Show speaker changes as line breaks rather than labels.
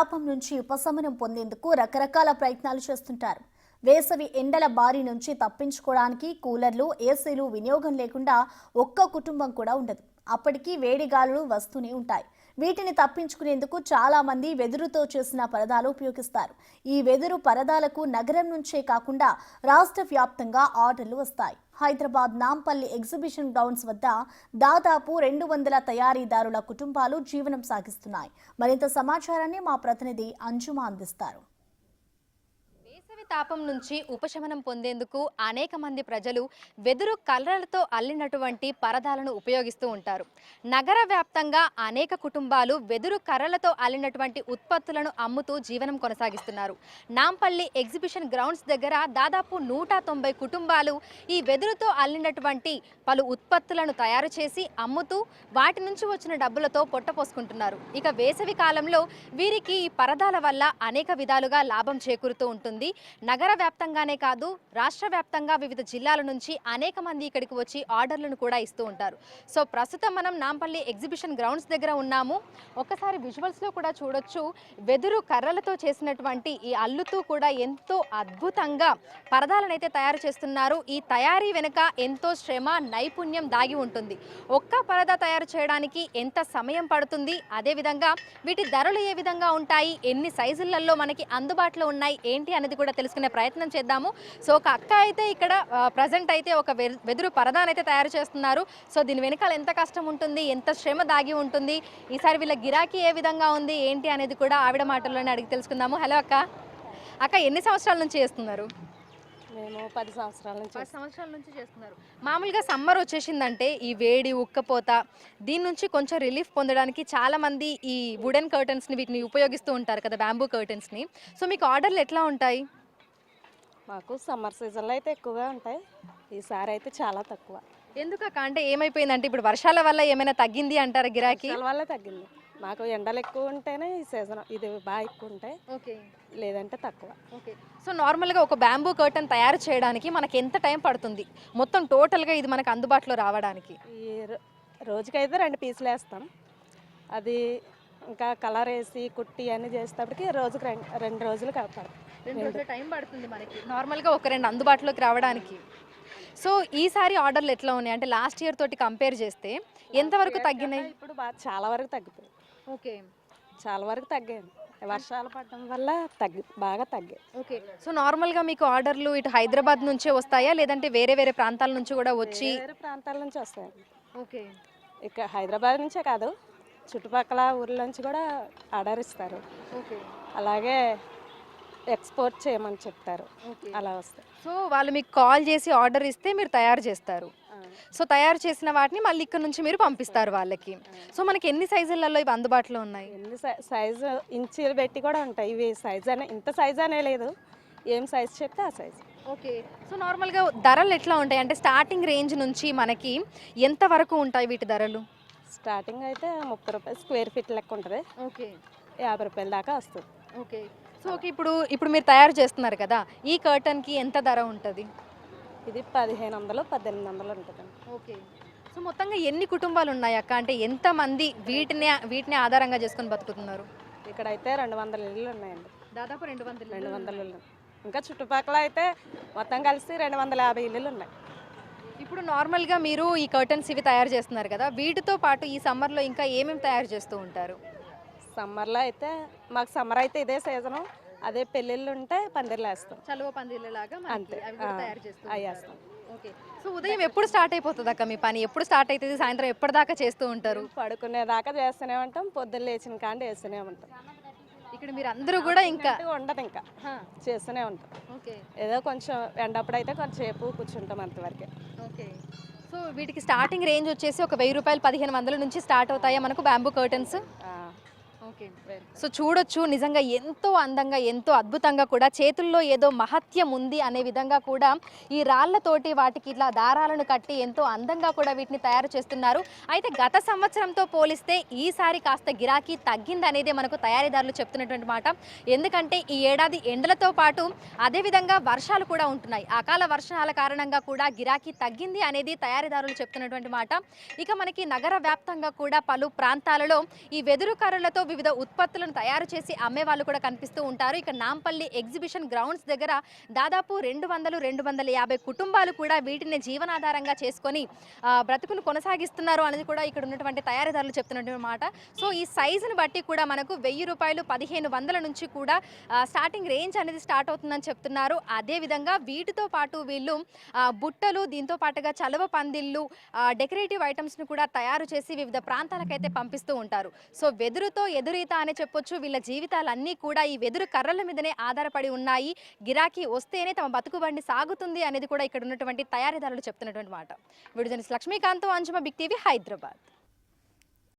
తాపం నుంచి ఉపశమనం పొందేందుకు రకరకాల ప్రయత్నాలు చేస్తుంటారు. వేసవి ఎండల బారి నుంచి తప్పించుకోవడానికి కూలర్లు, ఏసీలు వినియోగం లేకుండా ఒక్క కుటుంబం కూడా ఉండదు. అప్పటికి వేడి గాలులు వస్తూనే ఉంటాయి. వీటిని తప్పించుకునేందుకు చాలా మంది వెదురుతో చేసిన పరదాలు ఉపయోగిస్తారు. ఈ వెదురు పరదాలకు నగరం నుంచే కాకుండా రాష్ట్ర వ్యాప్తంగా ఆర్డర్లు వస్తాయి. హైదరాబాద్ నాంపల్లి ఎగ్జిబిషన్ గ్రౌండ్స్ వద్ద దాదాపు 200 తయారీదారుల కుటుంబాలు జీవనం సాగిస్తున్నాయి. మరింత సమాచారాన్ని మా ప్రతినిధి అంజుమా అందిస్తారు.
వేసవి తాపం నుంచి ఉపశమనం పొందేందుకు అనేక మంది ప్రజలు వెదురు కర్రలతో అల్లినటువంటి పరదాలను ఉపయోగిస్తూ ఉంటారు. నగర వ్యాప్తంగా అనేక కుటుంబాలు వెదురు కర్రలతో అల్లినటువంటి ఉత్పత్తులను అమ్ముతూ జీవనం కొనసాగిస్తున్నారు. నాంపల్లి ఎగ్జిబిషన్ గ్రౌండ్స్ దగ్గర దాదాపు 190 కుటుంబాలు ఈ వెదురుతో అల్లినటువంటి పలు ఉత్పత్తులను తయారు చేసి అమ్ముతూ వాటి నుంచి వచ్చిన డబ్బులతో పొట్టపోసుకుంటున్నారు. ఇక వేసవి కాలంలో వీరికి ఈ పరదాల వల్ల అనేక విధాలుగా లాభం చేకూరుతూ ఉంటుంది. నగర వ్యాప్తంగానే కాదు, రాష్ట్ర వ్యాప్తంగా వివిధ జిల్లాల నుంచి అనేక మంది ఇక్కడికి వచ్చి ఆర్డర్లను కూడా ఇస్తూ ఉంటారు. సో ప్రస్తుతం మనం నాంపల్లి ఎగ్జిబిషన్ గ్రౌండ్స్ దగ్గర ఉన్నాము. ఒకసారి విజువల్స్లో కూడా చూడొచ్చు, వెదురు కర్రలతో చేసినటువంటి ఈ అల్లుతూ కూడా ఎంతో అద్భుతంగా పరదాలను అయితే తయారు చేస్తున్నారు. ఈ తయారీ వెనుక ఎంతో శ్రమ, నైపుణ్యం దాగి ఉంటుంది. ఒక్క పరదా తయారు చేయడానికి ఎంత సమయం పడుతుంది, అదేవిధంగా వీటి ధరలు ఏ విధంగా ఉంటాయి, ఎన్ని సైజులలో మనకి అందుబాటులో ఉన్నాయి ఏంటి అనేది కూడా తెలుసుకునే ప్రయత్నం చేద్దాము. సో ఒక అక్క అయితే ఇక్కడ ప్రజెంట్ అయితే ఒక వెదురు పరదాను అయితే తయారు చేస్తున్నారు. సో దీని వెనకాల ఎంత కష్టం ఉంటుంది, ఎంత శ్రమ దాగి ఉంటుంది, ఈసారి వీళ్ళ గిరాకీ ఏ విధంగా ఉంది ఏంటి అనేది కూడా ఆవిడ మాటల్లోనే అడిగి తెలుసుకుందాము. హలో అక్క. అక్క ఎన్ని సంవత్సరాల నుంచి చేస్తున్నారు?
మేము 10 సంవత్సరాల నుంచి
10 సంవత్సరాల నుంచి చేస్తున్నారు. మామూలుగా సమ్మర్ వచ్చేసిందంటే ఈ వేడి, ఉక్కపోత దీని నుంచి కొంచెం రిలీఫ్ పొందడానికి చాలామంది ఈ వుడెన్ కర్టన్స్ని వీటిని ఉపయోగిస్తూ ఉంటారు కదా, బ్యాంబూ కర్టన్స్ని. సో మీకు ఆర్డర్లు ఎట్లా ఉంటాయి?
మాకు సమ్మర్ సీజన్లో అయితే ఎక్కువగా ఉంటాయి. ఈసారి అయితే చాలా తక్కువ.
ఎందుకక్క? అంటే ఏమైపోయిందంటే ఇప్పుడు వర్షాల వల్ల ఏమైనా తగ్గింది అంటారా గిరాకీ?
వర్షాల వల్ల తగ్గింది. మాకు ఎండలు ఎక్కువ ఉంటేనే ఈ సీజన్ ఇది బాగా ఎక్కువ ఉంటాయి,
ఓకే,
లేదంటే తక్కువ.
ఓకే. సో నార్మల్గా ఒక బ్యాంబూ కర్టన్ తయారు చేయడానికి మనకి ఎంత టైం పడుతుంది మొత్తం టోటల్గా ఇది మనకు అందుబాటులో రావడానికి?
ఈ రోజుకైతే 2 పీసులు వేస్తాం. అది ఇంకా కలర్ వేసి కుట్టి అన్నీ చేసేటప్పటికి రోజుకి 2 రోజులు కాపాడు.
2 రోజుల టైం పడుతుంది మనకి నార్మల్గా ఒక 2 అందుబాటులోకి రావడానికి. సో ఈసారి ఆర్డర్లు ఎట్లా ఉన్నాయి అంటే లాస్ట్ ఇయర్ తోటి కంపేర్ చేస్తే ఎంతవరకు తగ్గినాయి?
ఇప్పుడు బాగా చాలా వరకు తగ్గిపోయి.
ఓకే,
చాలా వరకు తగ్గాయి. వర్షాలు పడడం వల్ల బాగా తగ్గాయి.
ఓకే. సో నార్మల్గా మీకు ఆర్డర్లు ఇటు హైదరాబాద్ నుంచే వస్తాయా లేదంటే వేరే వేరే ప్రాంతాల నుంచి కూడా వచ్చి?
వేరే ప్రాంతాల నుంచి వస్తాయి.
ఓకే.
ఇక హైదరాబాద్ నుంచే కాదు, చుట్టుపక్కల ఊర్ల నుంచి కూడా ఆర్డర్ ఇస్తారు.
ఓకే.
అలాగే ఎక్స్పోర్ట్ చేయమని చెప్తారు, అలా వస్తాయి.
సో వాళ్ళు మీకు కాల్ చేసి ఆర్డర్ ఇస్తే మీరు తయారు చేస్తారు. సో తయారు చేసిన వాటిని మళ్ళీ ఇక్కడ నుంచి మీరు పంపిస్తారు వాళ్ళకి. సో మనకి ఎన్ని సైజులలో ఇవి అందుబాటులో ఉన్నాయి?
ఎన్ని సైజు ఇంచీలు పెట్టి కూడా ఉంటాయి. ఇవి సైజ్ అనే ఇంత సైజ్ అనే లేదు, ఏం సైజ్ చెప్తే ఆ సైజు.
ఓకే. సో నార్మల్గా ధరలు ఎట్లా ఉంటాయి అంటే స్టార్టింగ్ రేంజ్ నుంచి మనకి ఎంత వరకు ఉంటాయి వీటి ధరలు?
స్టార్టింగ్ అయితే 30 రూపాయలు స్క్వేర్ ఫీట్ లెక్క ఉంటుంది.
ఓకే.
50 రూపాయల దాకా వస్తుంది.
ఓకే. సో ఓకే, ఇప్పుడు మీరు తయారు చేస్తున్నారు కదా, ఈ కర్టన్కి ఎంత ధర ఉంటుంది?
ఇది 1500 1800 ఉంటుంది.
ఓకే. సో మొత్తంగా ఎన్ని కుటుంబాలు ఉన్నాయి అక్క? అంటే ఎంతమంది వీటిని ఆధారంగా చేసుకొని బతుకుతున్నారు?
ఇక్కడైతే 200 ఇళ్ళు ఉన్నాయండి.
దాదాపు 200
ఇళ్ళు. ఇంకా చుట్టుపక్కల అయితే మొత్తం కలిసి 250 ఇళ్ళు ఉన్నాయి.
ఇప్పుడు నార్మల్గా మీరు ఈ కర్టన్స్ ఇవి తయారు చేస్తున్నారు కదా, వీటితో పాటు ఈ సమ్మర్లో ఇంకా ఏమేమి తయారు చేస్తూ ఉంటారు?
సమ్మర్లో అయితే మాకు సమ్మర్ అయితే ఇదే సీజను. అదే పెళ్ళిళ్ళు ఉంటే పందిర్లు వేస్తాం,
చలువ పందిర్లలాగా
అంతే,
తయారు చేస్తూ
అవి వేస్తాం.
ఓకే. సో ఉదయం ఎప్పుడు స్టార్ట్ అయిపోతుంది అక్క మీ పని? ఎప్పుడు స్టార్ట్ అవుతుంది? సాయంత్రం ఎప్పటిదాకా చేస్తూ ఉంటారు?
పడుకునేదాకా చేస్తూనే ఉంటాం, పొద్దున్న లేచిన కాండి వేస్తూనే ఉంటాం.
ఇక్కడ మీరు అందరూ కూడా ఇంకా
ఉండదు, ఇంకా చేస్తూనే ఉంటాం.
ఓకే.
ఏదో కొంచెం ఎండప్పుడు అయితే కొంచెం సేపు కూర్చుంటాం, అంతవరకే.
ఓకే. సో వీటికి స్టార్టింగ్ రేంజ్ వచ్చేసి ఒక 1000 రూపాయలు 1500 నుంచి స్టార్ట్ అవుతాయా మనకు బ్యాంబూ కర్టన్స్? ఓకే. సో చూడొచ్చు, నిజంగా ఎంతో అందంగా, ఎంతో అద్భుతంగా కూడా, చేతుల్లో ఏదో మహత్యం ఉంది అనే విధంగా కూడా ఈ రాళ్లతోటి వాటికి ఇట్లా దారాలను కట్టి ఎంతో అందంగా కూడా వీటిని తయారు చేస్తున్నారు. అయితే గత సంవత్సరంతో పోలిస్తే ఈసారి కాస్త గిరాకీ తగ్గింది అనేది మనకు తయారీదారులు చెప్తున్నటువంటి మాట. ఎందుకంటే ఈ ఏడాది ఎండలతో పాటు అదేవిధంగా వర్షాలు కూడా ఉంటున్నాయి. అకాల వర్షాల కారణంగా కూడా గిరాకీ తగ్గింది అనేది తయారీదారులు చెప్తున్నటువంటి మాట. ఇక మనకి నగర వ్యాప్తంగా కూడా పలు ప్రాంతాలలో ఈ వెదురు కర్రలతో వివిధ ఉత్పత్తులను తయారు చేసి అమ్మే వాళ్ళు కూడా కనిపిస్తూ ఉంటారు. ఇక నాంపల్లి ఎగ్జిబిషన్ గ్రౌండ్స్ దగ్గర దాదాపు 200-250 కుటుంబాలు కూడా వీటిని జీవనాధారంగా చేసుకొని బ్రతుకును కొనసాగిస్తున్నారు అనేది కూడా ఇక్కడ ఉన్నటువంటి తయారీదారులు చెప్తున్నటువంటి మాట. సో ఈ సైజుని బట్టి కూడా మనకు 1000 రూపాయలు 1500 నుంచి కూడా స్టార్టింగ్ రేంజ్ అనేది స్టార్ట్ అవుతుందని చెప్తున్నారు. అదేవిధంగా వీటితో పాటు వీళ్ళు బుట్టలు, దీంతో పాటుగా చలవ పందిళ్ళు, డెకరేటివ్ ఐటమ్స్ను కూడా తయారు చేసి వివిధ ప్రాంతాలకైతే పంపిస్తూ ఉంటారు. సో వెదురుతో ఎదురీత అనే చెప్పొచ్చు. వీళ్ళ జీవితాలన్నీ కూడా ఈ వెదురు కర్రల మీదనే ఆధారపడి ఉన్నాయి. గిరాకీ వస్తేనే తమ బతుకుబండి సాగుతుంది అనేది కూడా ఇక్కడ ఉన్నటువంటి తయారీదారులు చెప్తున్నటువంటి మాట. Video journalist Lakshmikanth, Anjuma, big TV, Hyderabad.